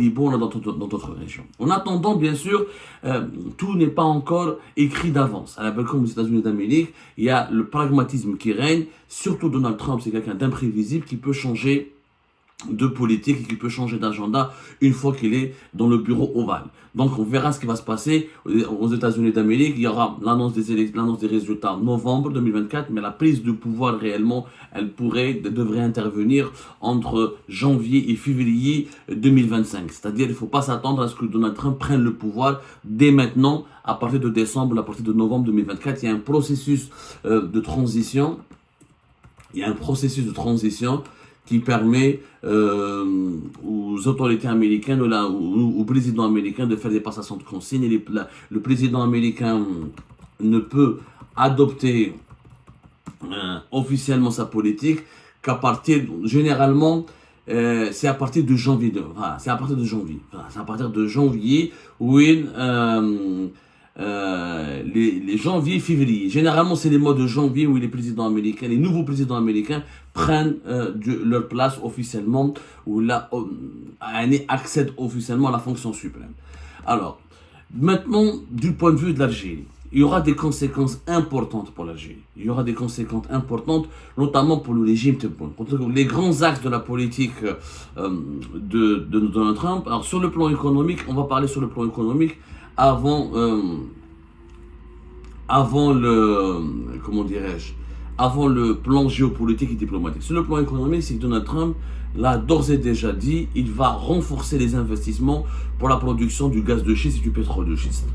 Liban dans d'autres régions. En attendant, bien sûr, tout n'est pas encore écrit d'avance. À la belle comme aux États-Unis d'Amérique, il y a le pragmatisme qui règne. Surtout Donald Trump, c'est quelqu'un d'imprévisible qui peut changer de politique et qui peut changer d'agenda une fois qu'il est dans le bureau ovale. Donc on verra ce qui va se passer aux États-Unis d'Amérique. Il y aura l'annonce des résultats en novembre 2024, mais la prise de pouvoir réellement, elle devrait intervenir entre janvier et février 2025. C'est-à-dire il ne faut pas s'attendre à ce que Donald Trump prenne le pouvoir dès maintenant, à partir de décembre, à partir de novembre 2024. Il y a un processus de transition. Il y a un processus de transition qui permet aux autorités américaines ou au président américain de faire des passations de consignes. Et le président américain ne peut adopter officiellement sa politique qu'à partir, généralement, c'est à partir de janvier. C'est à partir de janvier. C'est à partir de janvier où les janvier, février. Généralement, c'est les mois de janvier où les présidents américains, les nouveaux présidents américains prennent leur place officiellement, ou accèdent officiellement à la fonction suprême. Alors, maintenant, du point de vue de l'Algérie, il y aura des conséquences importantes pour l'Algérie. Il y aura des conséquences importantes, notamment pour le régime Tebboune. Les grands axes de la politique de Donald Trump. Alors, sur le plan économique, on va parler sur le plan économique avant le plan géopolitique et diplomatique. Sur le plan économique, c'est que Donald Trump l'a d'ores et déjà dit, il va renforcer les investissements pour la production du gaz de schiste et du pétrole de schiste.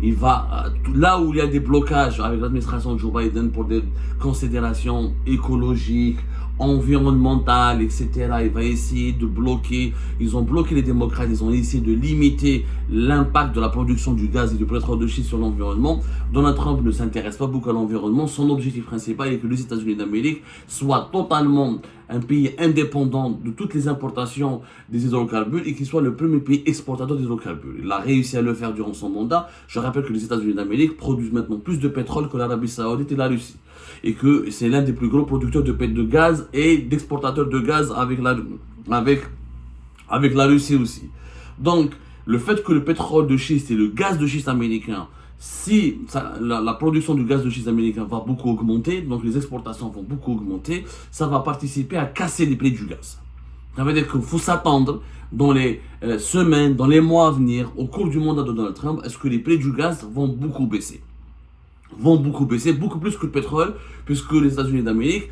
Il va, là où il y a des blocages avec l'administration de Joe Biden pour des considérations écologiques, environnementales, etc., il va essayer de bloquer. Ils ont bloqué les démocrates, ils ont essayé de limiter l'impact de la production du gaz et du pétrole de schiste sur l'environnement. Donald Trump ne s'intéresse pas beaucoup à l'environnement. Son objectif principal est que les États-Unis d'Amérique soient totalement un pays indépendant de toutes les importations des hydrocarbures et qu'il soit le premier pays exportateur d'hydrocarbures. Il a réussi à le faire durant son mandat. Je rappelle que les États-Unis d'Amérique produisent maintenant plus de pétrole que l'Arabie Saoudite et la Russie. Et que c'est l'un des plus gros producteurs de gaz et d'exportateurs de gaz avec la Russie aussi. Donc, le fait que le pétrole de schiste et le gaz de schiste américain, la production du gaz de schiste américain va beaucoup augmenter, donc les exportations vont beaucoup augmenter, ça va participer à casser les prix du gaz. Ça veut dire qu'il faut s'attendre dans les semaines, dans les mois à venir, au cours du mandat de Donald Trump, est-ce que les prix du gaz vont beaucoup baisser. Beaucoup plus que le pétrole, puisque les États-Unis d'Amérique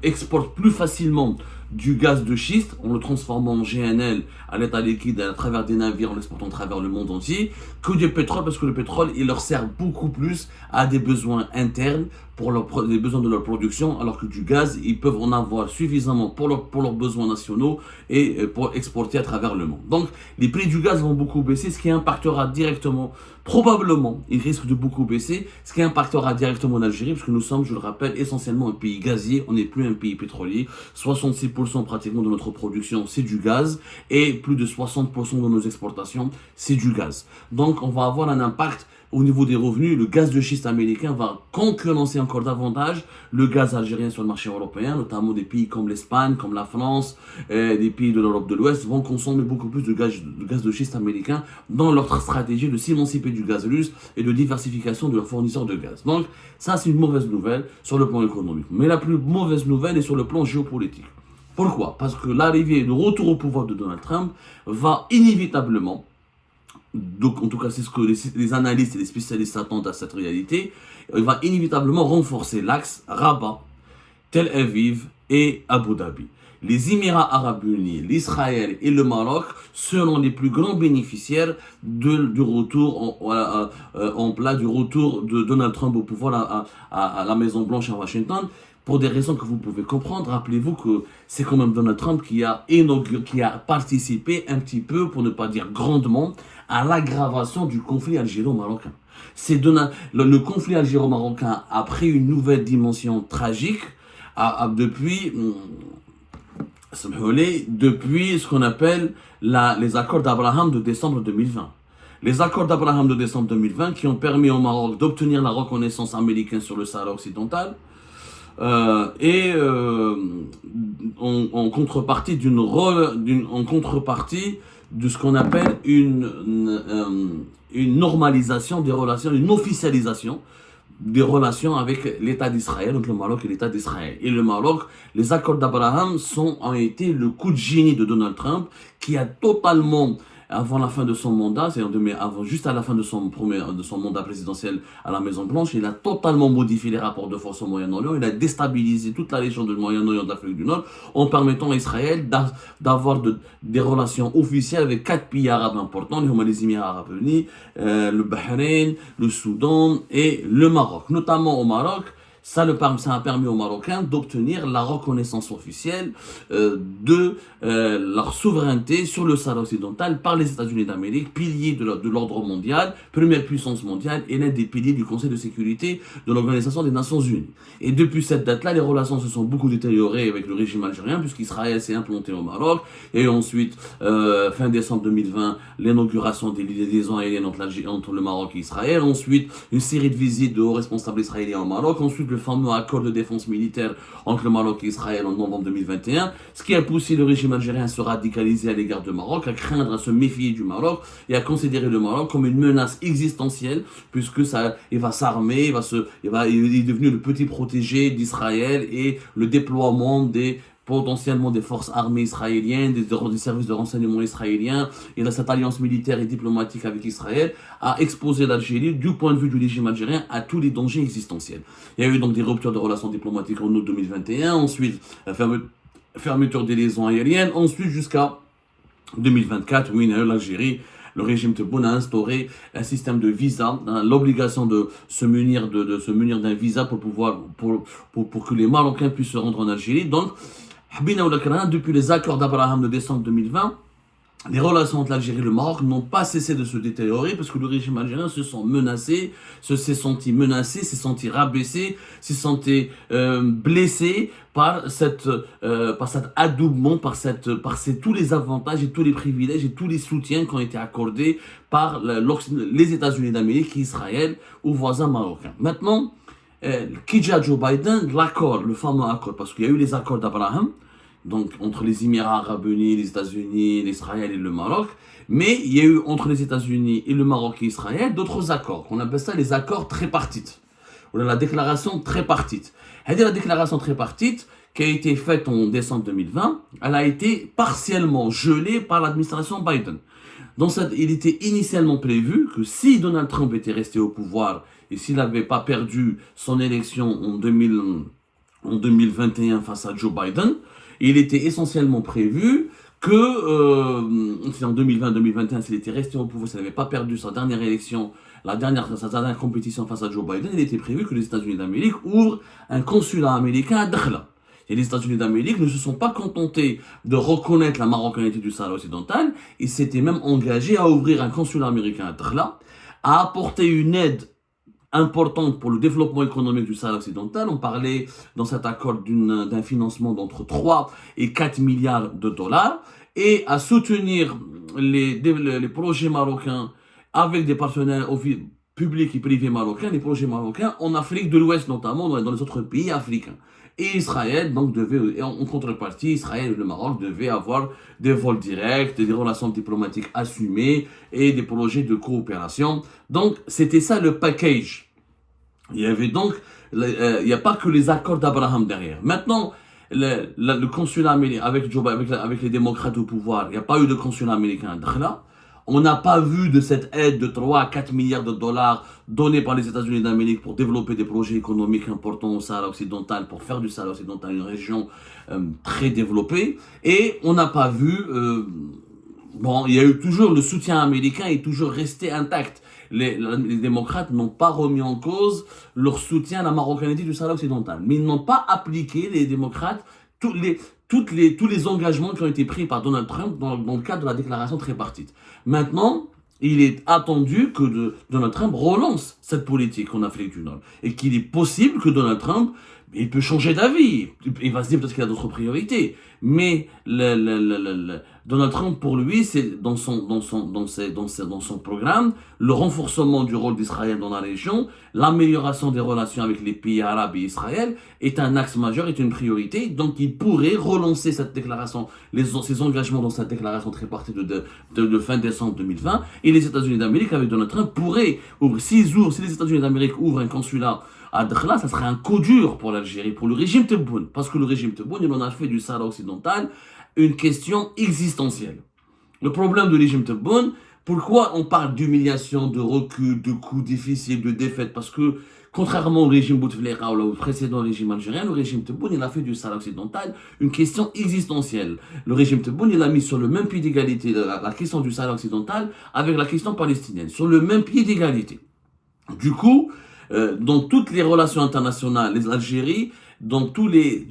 exportent plus facilement du gaz de schiste, en le transformant en GNL à l'état liquide à travers des navires, en l'exportant à travers le monde entier, que du pétrole, parce que le pétrole, il leur sert beaucoup plus à des besoins internes, pour les besoins de leur production, alors que du gaz, ils peuvent en avoir suffisamment pour leurs besoins nationaux et pour exporter à travers le monde. Donc, les prix du gaz vont beaucoup baisser, ce qui impactera directement, probablement, ils risquent de beaucoup baisser, ce qui impactera directement l'Algérie, parce que nous sommes, je le rappelle, essentiellement un pays gazier, on n'est plus un pays pétrolier. 66% pratiquement de notre production, c'est du gaz, et plus de 60% de nos exportations, c'est du gaz. Donc, on va avoir un impact au niveau des revenus. Le gaz de schiste américain va concurrencer encore davantage le gaz algérien sur le marché européen, notamment des pays comme l'Espagne, comme la France, des pays de l'Europe de l'Ouest vont consommer beaucoup plus de gaz de schiste américain dans leur stratégie de s'émanciper du gaz russe et de diversification de leurs fournisseurs de gaz. Donc ça, c'est une mauvaise nouvelle sur le plan économique. Mais la plus mauvaise nouvelle est sur le plan géopolitique. Pourquoi ? Parce que l'arrivée et le retour au pouvoir de Donald Trump va inévitablement, donc en tout cas c'est ce que les analystes et les spécialistes attendent à cette réalité, il va inévitablement renforcer l'axe Rabat, Tel Aviv et Abu Dhabi. Les Émirats Arabes Unis, l'Israël et le Maroc seront les plus grands bénéficiaires du retour du retour de Donald Trump au pouvoir à la Maison Blanche à Washington. Pour des raisons que vous pouvez comprendre, rappelez-vous que c'est quand même Donald Trump qui a participé un petit peu, pour ne pas dire grandement, à l'aggravation du conflit algéro-marocain. Le conflit algéro-marocain a pris une nouvelle dimension tragique depuis ce qu'on appelle les accords d'Abraham de décembre 2020. Les accords d'Abraham de décembre 2020 qui ont permis au Maroc d'obtenir la reconnaissance américaine sur le Sahara occidental, en contrepartie de ce qu'on appelle une normalisation des relations, une officialisation des relations avec l'État d'Israël, donc le Maroc et l'État d'Israël. Et le Maroc, les accords d'Abraham ont été le coup de génie de Donald Trump, qui a totalement, avant la fin de son mandat, juste à la fin de son mandat présidentiel à la Maison Blanche, il a totalement modifié les rapports de force au Moyen-Orient. Il a déstabilisé toute la région du Moyen-Orient d'Afrique du Nord en permettant à Israël d'avoir des relations officielles avec 4 pays arabes importants, les Émirats arabes unis, le Bahreïn, le Soudan et le Maroc. Notamment au Maroc, ça a permis aux Marocains d'obtenir la reconnaissance officielle de leur souveraineté sur le Sahara occidental par les États-Unis d'Amérique, pilier de l'ordre mondial, première puissance mondiale et l'un des piliers du Conseil de sécurité de l'Organisation des Nations Unies. Et depuis cette date-là, les relations se sont beaucoup détériorées avec le régime algérien, puisqu'Israël s'est implanté au Maroc. Et ensuite, fin décembre 2020, l'inauguration des liaisons aériennes entre le Maroc et Israël. Ensuite, une série de visites de hauts responsables israéliens au Maroc. Ensuite, le fameux accord de défense militaire entre le Maroc et Israël en novembre 2021, ce qui a poussé le régime algérien à se radicaliser à l'égard du Maroc, à craindre, à se méfier du Maroc et à considérer le Maroc comme une menace existentielle, puisque il va s'armer, il est devenu le petit protégé d'Israël et le déploiement potentiellement des forces armées israéliennes, des services de renseignement israéliens, et de cette alliance militaire et diplomatique avec Israël, a exposé l'Algérie, du point de vue du régime algérien, à tous les dangers existentiels. Il y a eu donc des ruptures de relations diplomatiques en août 2021, ensuite fermeture des liaisons aériennes, ensuite jusqu'à 2024, où l'Algérie, le régime Tebboune a instauré un système de visa, l'obligation de se munir d'un visa pour que les Marocains puissent se rendre en Algérie. Donc, depuis les accords d'Abraham de décembre 2020, les relations entre l'Algérie et le Maroc n'ont pas cessé de se détériorer parce que le régime algérien s'est senti menacé, s'est senti rabaissé, s'est senti blessé par cet adoubement, par tous les avantages et tous les privilèges et tous les soutiens qui ont été accordés par les États-Unis d'Amérique et Israël aux voisins marocains. Maintenant, qui dit à Joe Biden, le fameux accord, parce qu'il y a eu les accords d'Abraham, donc entre les Émirats arabes unis, les États-Unis, l'Israël et le Maroc, mais il y a eu entre les États-Unis et le Maroc et Israël d'autres accords, qu'on appelle ça les accords tripartites, ou la déclaration tripartite. La déclaration tripartite, qui a été faite en décembre 2020, elle a été partiellement gelée par l'administration Biden. Il était initialement prévu que si Donald Trump était resté au pouvoir et s'il n'avait pas perdu son élection en 2021 face à Joe Biden, il était essentiellement prévu que, en 2020-2021, s'il était resté au pouvoir, s'il n'avait pas perdu sa dernière élection, sa dernière compétition face à Joe Biden, il était prévu que les États-Unis d'Amérique ouvrent un consulat américain à Dakhla. Et les États-Unis d'Amérique ne se sont pas contentés de reconnaître la marocanité du Sahara occidental, ils s'étaient même engagés à ouvrir un consulat américain à Dakhla, à apporter une aide importante pour le développement économique du Sahara occidental. On parlait dans cet accord d'un financement d'entre 3 et 4 milliards de dollars et à soutenir les projets marocains avec des partenaires publics et privés marocains, les projets marocains en Afrique de l'Ouest notamment, dans les autres pays africains. Et Israël, donc, en contrepartie, Israël et le Maroc devaient avoir des vols directs, des relations diplomatiques assumées et des projets de coopération. Donc, c'était ça le package. Il y avait donc, il n'y a pas que les accords d'Abraham derrière. Maintenant, le consulat américain, avec les démocrates au pouvoir, il n'y a pas eu de consulat américain à Dakhla. On n'a pas vu de cette aide de 3 à 4 milliards de dollars donnée par les États-Unis d'Amérique pour développer des projets économiques importants au Sahara occidental, pour faire du Sahara occidental une région très développée. Et on n'a pas vu, il y a eu toujours, le soutien américain est toujours resté intact. Les démocrates n'ont pas remis en cause leur soutien à la marocanité du Sahara occidental. Mais ils n'ont pas appliqué, les démocrates, tous les engagements qui ont été pris par Donald Trump dans le cadre de la déclaration tripartite. Maintenant, il est attendu que Donald Trump relance cette politique en Afrique du Nord. Et qu'il est possible que Donald Trump il peut changer d'avis. Il va se dire peut-être qu'il a d'autres priorités. Mais Donald Trump, pour lui, c'est dans son programme, le renforcement du rôle d'Israël dans la région, l'amélioration des relations avec les pays arabes et Israël est un axe majeur, est une priorité. Donc, il pourrait relancer cette déclaration, ses engagements dans cette déclaration tripartite de fin décembre 2020. Et les États-Unis d'Amérique, avec Donald Trump, pourraient ouvrir, si les États-Unis d'Amérique ouvrent un consulat à Dakhla, ça serait un coup dur pour l'Algérie, pour le régime Tebboune. Parce que le régime Tebboune, il en a fait du Sahara occidental une question existentielle. Le problème du régime Tebboune, pourquoi on parle d'humiliation, de recul, de coups difficiles, de défaites? Parce que, contrairement au régime Bouteflika ou au précédent régime algérien, le régime Tebboune, il a fait du Sahara occidental une question existentielle. Le régime Tebboune, il a mis sur le même pied d'égalité la question du Sahara occidental avec la question palestinienne. Sur le même pied d'égalité. Du coup, dans toutes les relations internationales, l'Algérie, toutes les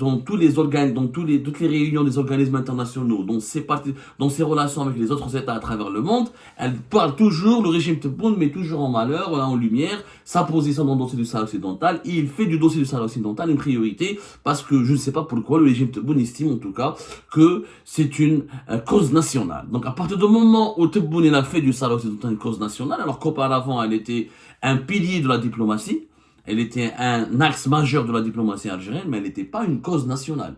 réunions des organismes internationaux, dans ses relations avec les autres États à travers le monde, elle parle toujours, le régime Tebboune met toujours en malheur, en lumière, sa position dans le dossier du Sahara occidental, et il fait du dossier du Sahara occidental une priorité, parce que je ne sais pas pourquoi le régime Tebboune estime en tout cas que c'est une cause nationale. Donc à partir du moment où Tebboune a fait du Sahara occidental une cause nationale, alors qu'auparavant elle était un pilier de la diplomatie, elle était un axe majeur de la diplomatie algérienne, mais elle n'était pas une cause nationale.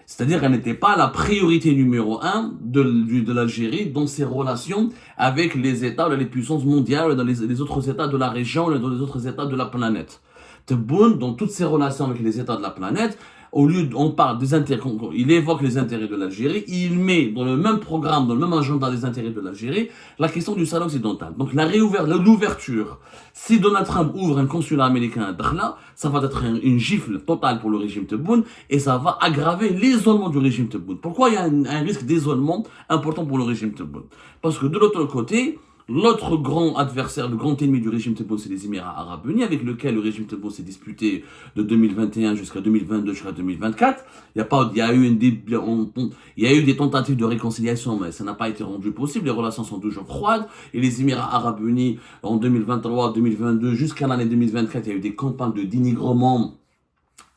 C'est-à-dire qu'elle n'était pas la priorité numéro 1 de l'Algérie dans ses relations avec les États, les puissances mondiales, dans les autres États de la région, dans les autres États de la planète. Tebboune, dans toutes ses relations avec les États de la planète, au lieu on parle des intérêts, il évoque les intérêts de l'Algérie, il met dans le même programme, dans le même agenda des intérêts de l'Algérie, la question du Sahara occidental. Donc l'ouverture, si Donald Trump ouvre un consulat américain à Dakhla, ça va être une gifle totale pour le régime Tebboune et ça va aggraver l'isolement du régime Tebboune. Pourquoi il y a un risque d'isolement important pour le régime Tebboune? Parce que de l'autre côté, l'autre grand adversaire, le grand ennemi du régime Tebboune, c'est les Émirats arabes unis, avec lequel le régime Tebboune s'est disputé de 2021 jusqu'à 2022, jusqu'à 2024. Il y a eu des tentatives de réconciliation, mais ça n'a pas été rendu possible. Les relations sont toujours froides. Et les Émirats arabes unis, en 2023, 2022, jusqu'à l'année 2024, il y a eu des campagnes de dénigrement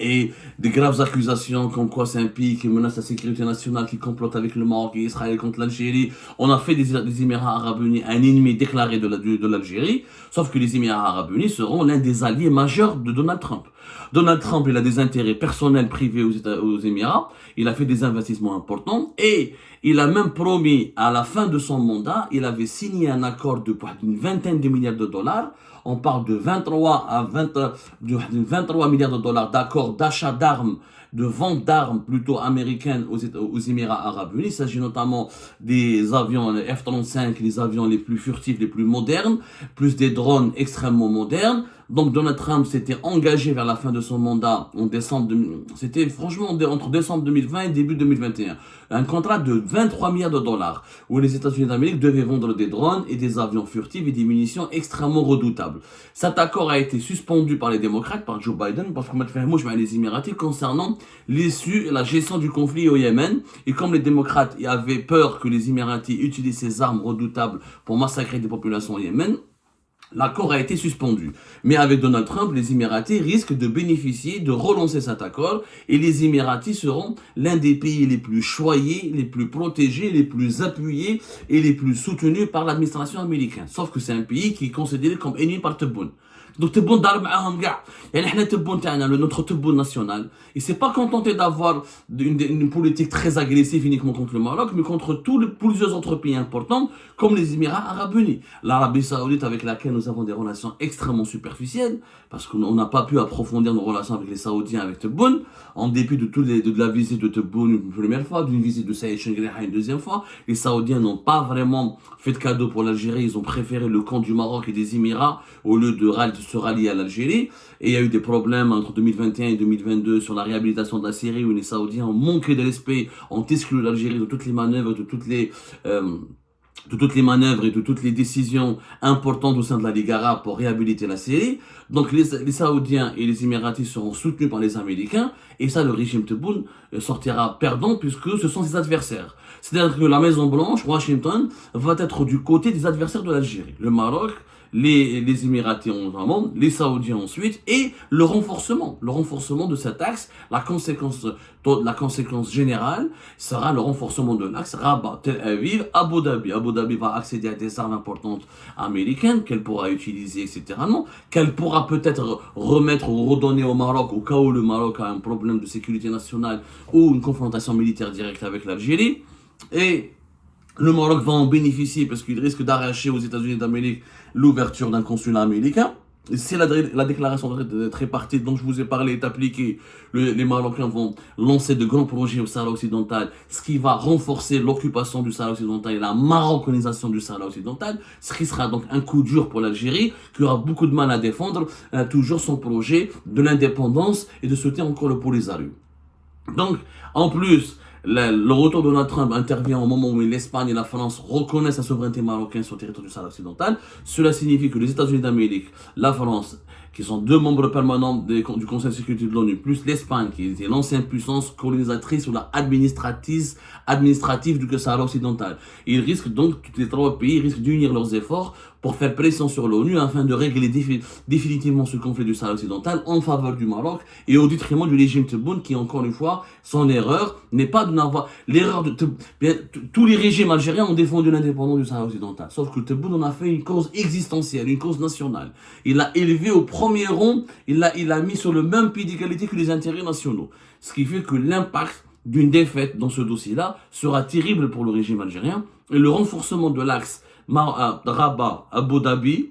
et des graves accusations comme quoi c'est un pays qui menace la sécurité nationale, qui complote avec le Maroc et Israël contre l'Algérie. On a fait des Émirats arabes unis un ennemi déclaré de l'Algérie, sauf que les Émirats arabes unis seront l'un des alliés majeurs de Donald Trump. Donald Trump, il a des intérêts personnels privés aux Émirats, il a fait des investissements importants et il a même promis à la fin de son mandat, il avait signé un accord d'une vingtaine de milliards de dollars. On parle de 23 milliards de dollars d'accords d'achat d'armes, de vente d'armes plutôt américaines aux Émirats arabes unis. Il s'agit notamment des avions F-35, les avions les plus furtifs, les plus modernes, plus des drones extrêmement modernes. Donc Donald Trump s'était engagé vers la fin de son mandat en décembre, c'était franchement entre décembre 2020 et début 2021. Un contrat de 23 milliards de dollars où les États-Unis d'Amérique devaient vendre des drones et des avions furtifs et des munitions extrêmement redoutables. Cet accord a été suspendu par les démocrates, par Joe Biden, parce qu'on m'a fait les Émiratis concernant l'issue et la gestion du conflit au Yémen. Et comme les démocrates avaient peur que les Émiratis utilisent ces armes redoutables pour massacrer des populations au Yémen, l'accord a été suspendu. Mais avec Donald Trump, les Émiratis risquent de bénéficier, de relancer cet accord, et les Émiratis seront l'un des pays les plus choyés, les plus protégés, les plus appuyés et les plus soutenus par l'administration américaine. Sauf que c'est un pays qui est considéré comme ennemi par Tebboune. Donc Tebboune ضارب معاهم كاع يعني احنا Tebboune تاعنا notre Tebboune national il s'est pas contenté d'avoir une politique très agressive uniquement contre le Maroc mais contre plusieurs autres pays importants comme les Émirats arabes unis, l'Arabie saoudite avec laquelle nous avons des relations extrêmement superficielles parce qu'on n'a pas pu approfondir nos relations avec les Saoudiens avec Tebboune en dépit de la visite de Tebboune une première fois, d'une visite de Saïd Chenghriha une deuxième fois. Les Saoudiens n'ont pas vraiment fait de cadeau pour l'Algérie, ils ont préféré le camp du Maroc et des Émirats au lieu de se rallier à l'Algérie. Et il y a eu des problèmes entre 2021 et 2022 sur la réhabilitation de la Syrie où les Saoudiens ont manqué de respect, ont exclu l'Algérie de toutes les manœuvres, de toutes les manœuvres et de toutes les décisions importantes au sein de la Ligue arabe pour réhabiliter la Syrie. Donc les Saoudiens et les Émiratis seront soutenus par les Américains et ça le régime Tebboune sortira perdant puisque ce sont ses adversaires. C'est-à-dire que la Maison Blanche, Washington, va être du côté des adversaires de l'Algérie. Le Maroc les Émiratis notamment, les Saoudiens ensuite, et le renforcement de cet axe. La conséquence générale sera le renforcement de l'axe Rabat, Tel Aviv, Abu Dhabi. Abu Dhabi va accéder à des armes importantes américaines qu'elle pourra utiliser, etc. Non, qu'elle pourra peut-être remettre ou redonner au Maroc au cas où le Maroc a un problème de sécurité nationale ou une confrontation militaire directe avec l'Algérie. Et le Maroc va en bénéficier parce qu'il risque d'arracher aux États-Unis d'Amérique l'ouverture d'un consulat américain. Et si la déclaration de tripartite dont je vous ai parlé est appliquée, les Marocains vont lancer de grands projets au Sahara occidental, ce qui va renforcer l'occupation du Sahara occidental et la marocanisation du Sahara occidental, ce qui sera donc un coup dur pour l'Algérie, qui aura beaucoup de mal à défendre toujours son projet de l'indépendance et de soutenir encore le Polisario. Donc, en plus, le retour de Donald Trump intervient au moment où l'Espagne et la France reconnaissent la souveraineté marocaine sur le territoire du Sahara occidental. Cela signifie que les États-Unis d'Amérique, la France, qui sont deux membres permanents du Conseil de sécurité de l'ONU, plus l'Espagne, qui était l'ancienne puissance colonisatrice ou la administrative du Sahara occidental. Ils risquent donc, tous les trois pays risquent d'unir leurs efforts pour faire pression sur l'ONU afin de régler définitivement ce conflit du Sahara occidental en faveur du Maroc et au détriment du régime Tebboune qui, encore une fois, son erreur n'est pas de n'avoir... Tous les régimes algériens ont défendu l'indépendance du Sahara occidental, sauf que Tebboune en a fait une cause existentielle, une cause nationale. Il l'a élevé au premier rang, il l'a mis sur le même pied d'égalité que les intérêts nationaux. Ce qui fait que l'impact d'une défaite dans ce dossier-là sera terrible pour le régime algérien et le renforcement de l'axe Rabat, Abu Dhabi,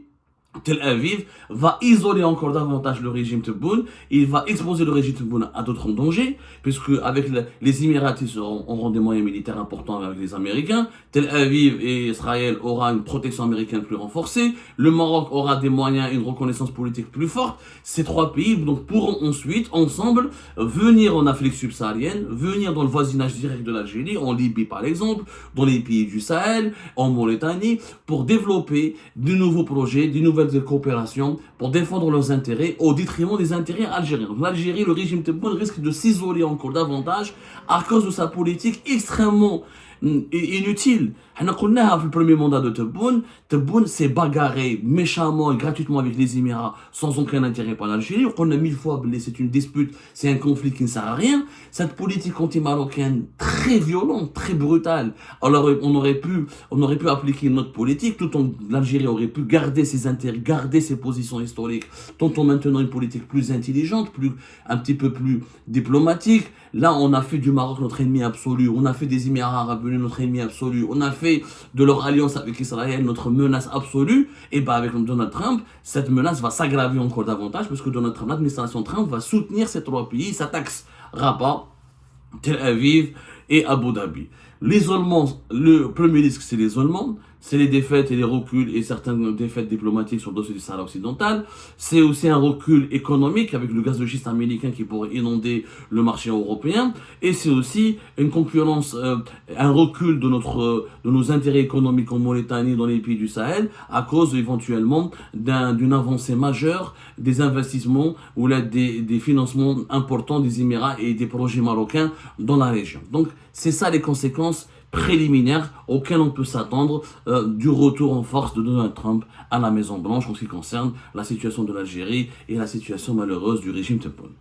Tel Aviv va isoler encore davantage le régime Tebboune, il va exposer le régime Tebboune à d'autres dangers, puisque avec les Émiratis auront des moyens militaires importants avec les Américains, Tel Aviv et Israël aura une protection américaine plus renforcée, le Maroc aura des moyens et une reconnaissance politique plus forte. Ces trois pays donc pourront ensuite, ensemble, venir en Afrique subsaharienne, venir dans le voisinage direct de l'Algérie, en Libye par exemple, dans les pays du Sahel, en Mauritanie, pour développer de nouveaux projets, de nouvelles coopération pour défendre leurs intérêts au détriment des intérêts algériens. Donc l'Algérie, le régime Tebboune risque de s'isoler encore davantage à cause de sa politique extrêmement inutile. On a connu le premier mandat de Tebboune s'est bagarré méchamment et gratuitement avec les Émirats sans aucun intérêt pour l'Algérie. On a 1000 fois blessé, c'est une dispute, c'est un conflit qui ne sert à rien. Cette politique anti-marocaine très violente, très brutale. Alors on aurait pu appliquer notre politique, tout en l'Algérie aurait pu garder ses intérêts, garder ses positions historiques, tout en maintenant une politique plus intelligente, un petit peu plus diplomatique. Là, on a fait du Maroc notre ennemi absolu, on a fait des Émirats arabes unis notre ennemi absolu, on a fait de leur alliance avec Israël notre menace absolue. Et bien avec Donald Trump, cette menace va s'aggraver encore davantage parce que Donald Trump, l'administration Trump va soutenir ces trois pays, s'attaque Rabat, Tel Aviv et Abu Dhabi. L'isolement, le premier risque, c'est l'isolement, c'est les défaites et les reculs et certaines défaites diplomatiques sur le dossier du Sahara occidental. C'est aussi un recul économique avec le gaz de schiste américain qui pourrait inonder le marché européen. Et c'est aussi une concurrence, un recul de nos intérêts économiques en Mauritanie, dans les pays du Sahel, à cause éventuellement d'une avancée majeure des investissements ou des financements importants des Émirats et des projets marocains dans la région. Donc, c'est ça les conséquences préliminaires auxquelles on peut s'attendre du retour en force de Donald Trump à la Maison Blanche en ce qui concerne la situation de l'Algérie et la situation malheureuse du régime Tebboune.